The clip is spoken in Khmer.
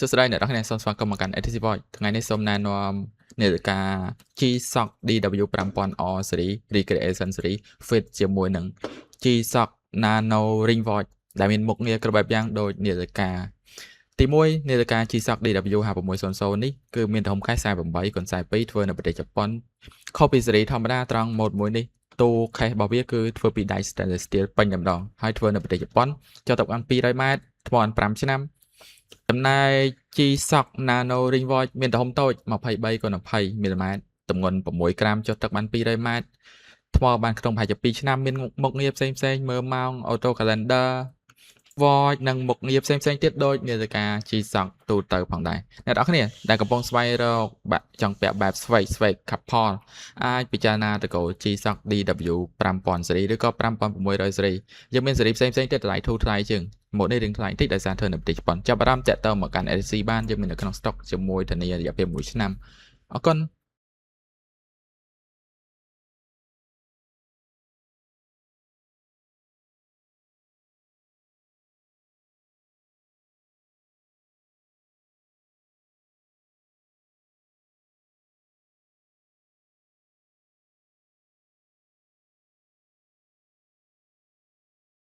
Sosai អ្នកនរគ្នាសូមស្វាគមន៍មកកាន់ ATC Voice ថ្ងៃនេះសូមណែនាំនាឡិកា G-Shock DW 5000R Series Recreation Series Fit ជាមួយនឹង G-Shock Nano Ring Watch ដែលមានមុខងារគ្រប់បែបយ៉ាងដូចនាឡិកាទី1នាឡិកា G-Shock DW 5600នេះគឺមានទំហំខែ48x42ធ្វើនៅប្រទេសជប៉ុនខុសពី Series ធម្មតាត្រង់ Mode មួយនេះទូខេសរបស់វាគឺធ្វើពីដៃ stainless steel ពេញតែម្ដងហើយធ្វើនៅប្រទេសជប៉ុនចុះទៅបាន200ម៉ែត្រថ្ម5ឆ្នាំចំណែក G-Shock Nano Ring Watch មានទំហំតូច 23x20 មីលីម៉ែត្រទម្ងន់6ក្រាមចុះទឹកបាន200ម៉ែត្រថ្មបានក្នុងប្រហែលជា2ឆ្នាំមានមុខងារផ្សេងៗមើលម៉ោង Auto Calendar Watch និងមុខងារផ្សេងៗទៀតដូចនាឡិកា G-Shock ទូទៅផងដែរអ្នកនរគ្នាដែលកំពុងស្វែងរកចង់ពាក់បែបស្វែក couple អាចពិចារណាទៅ G-Shock DW 5000 Series ឬក៏5600 Series យើងមាន Series ផ្សេងៗទៀតតម្លៃធូរថ្លៃជាងម៉ូតនេះរៀងថ្លៃបន្តិចដោយសារធ្វើនៅប្រទេសជប៉ុនចាប់អារម្មណ៍តាក់ទងមកកាន់ LC បានយើងមាននៅក្នុង stock ជាមួយធានារយៈពេល1ឆ្នាំអរគុណ